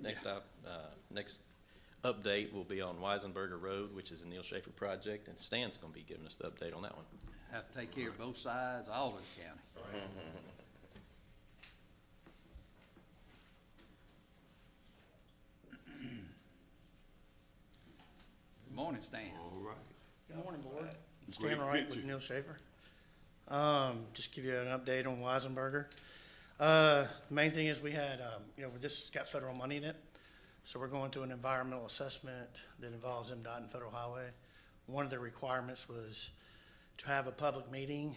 Next update will be on Weisenberger Road, which is a Neal Schaffer project, and Stan's gonna be giving us the update on that one. Have to take care of both sides, all of the county. Good morning, Stan. All right. Good morning, Board. Great Stan Wright picture. with Neal Schaffer. Just give you an update on Weisenberger. Main thing is we had, this got federal money in it, so we're going through an environmental assessment that involves MDOT and Federal Highway. One of the requirements was to have a public meeting,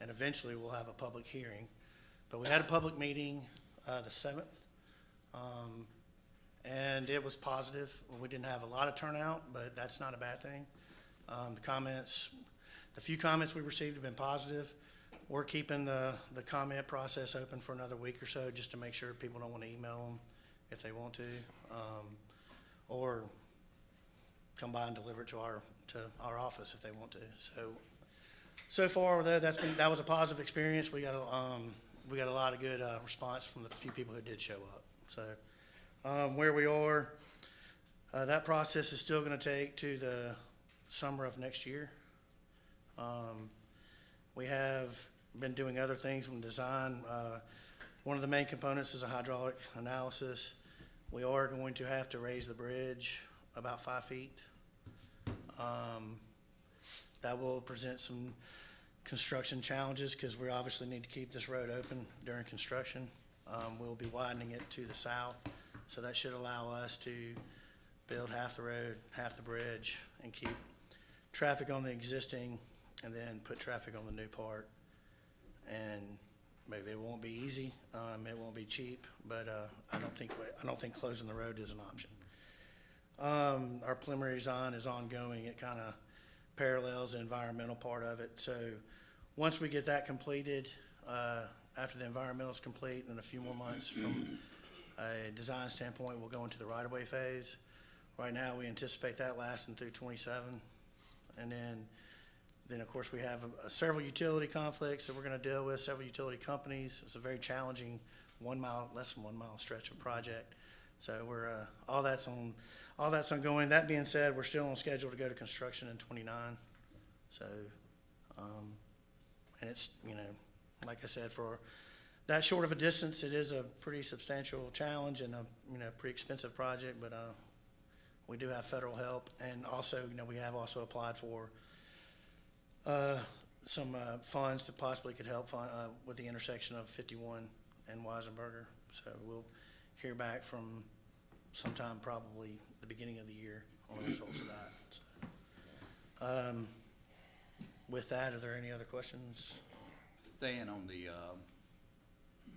and eventually we'll have a public hearing. But we had a public meeting, the 7th, and it was positive. We didn't have a lot of turnout, but that's not a bad thing. The few comments we received have been positive. We're keeping the comment process open for another week or so, just to make sure people don't want to email them if they want to, or come by and deliver it to our office if they want to. So far that was a positive experience. We got a lot of good response from the few people who did show up. So where we are, that process is still going to take to the summer of next year. We have been doing other things from design. One of the main components is a hydraulic analysis. We are going to have to raise the bridge about 5 feet. That will present some construction challenges because we obviously need to keep this road open during construction. We'll be widening it to the south, so that should allow us to build half the road, half the bridge, and keep traffic on the existing, and then put traffic on the new part. And maybe it won't be easy, it won't be cheap, but I don't think closing the road is an option. Our preliminary design is ongoing. It kind of parallels the environmental part of it. So once we get that completed, after the environmental is complete, in a few more months from a design standpoint, we'll go into the right-of-way phase. Right now, we anticipate that lasting through 27. And then of course, we have several utility conflicts that we're going to deal with, several utility companies. It's a very challenging less than 1 mile stretch of project. So we're, all that's ongoing. That being said, we're still on schedule to go to construction in 29. So, and it's, like I said, for that short of a distance, it is a pretty substantial challenge and a, pretty expensive project, but, we do have federal help, and also, we have also applied for some funds that possibly could help with the intersection of 51 and Weisenberger. So we'll hear back from sometime probably the beginning of the year on the results of that. So, with that, are there any other questions? Staying on the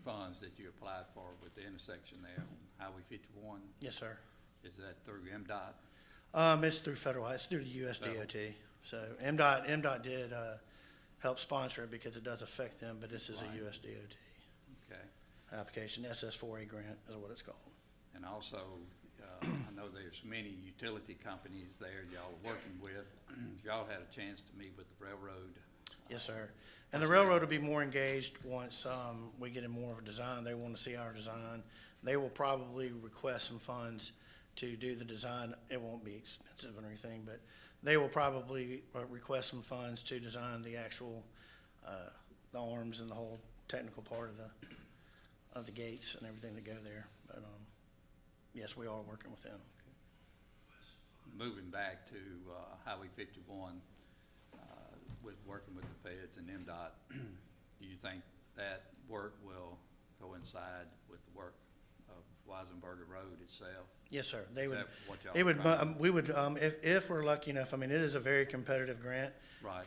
funds that you applied for with the intersection there on Highway 51, Yes, sir. is that through MDOT? It's through it's through the USDOT. So MDOT did help sponsor it because it does affect them, but this is Right. a USDOT Okay. application. SS4A grant is what it's called. And also, I know there's many utility companies there y'all are working with. Y'all had a chance to meet with the railroad. Yes, sir. And the railroad will be more engaged once we get in more of a design. They want to see our design. They will probably request some funds to do the design. It won't be expensive or anything, but they will probably request some funds to design the actual the arms and the whole technical part of the gates and everything that go there. But yes, we are working with them. Moving back to Highway 51, with working with the feds and MDOT, do you think that work will coincide with the work of Weisenberger Road itself? Yes, sir. They Is would. that what y'all It would. are trying to- We would. If we're lucky enough. I mean, it is a very competitive grant. Right.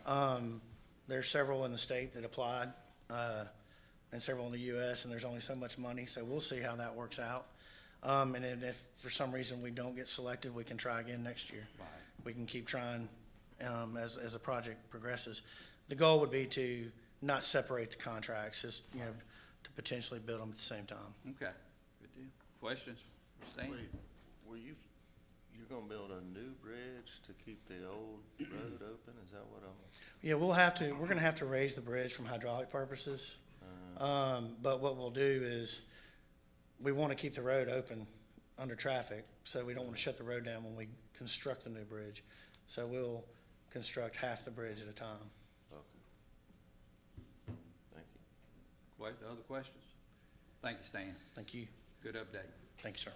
There's several in the state that applied, and several in the U.S. And there's only so much money, so we'll see how that works out. And then if for some reason we don't get selected, we can try again next year. Right. We can keep trying as the project progresses. The goal would be to not separate the contracts, just to potentially build them at the same time. Okay, good deal. Questions for Stan? Wait, you're gonna build a new bridge to keep the old road open? Is that what I'm? Yeah, we're gonna have to raise the bridge from hydraulic purposes. But what we'll do is, we want to keep the road open under traffic, so we don't want to shut the road down when we construct the new bridge. So we'll construct half the bridge at a time. Okay. Thank you. Wait, other questions? Thank you, Stan. Thank you. Good update. Thank you, sir.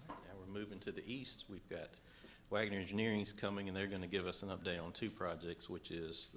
Now we're moving to the east. We've got Wagner Engineering's coming, and they're gonna give us an update on two projects, which is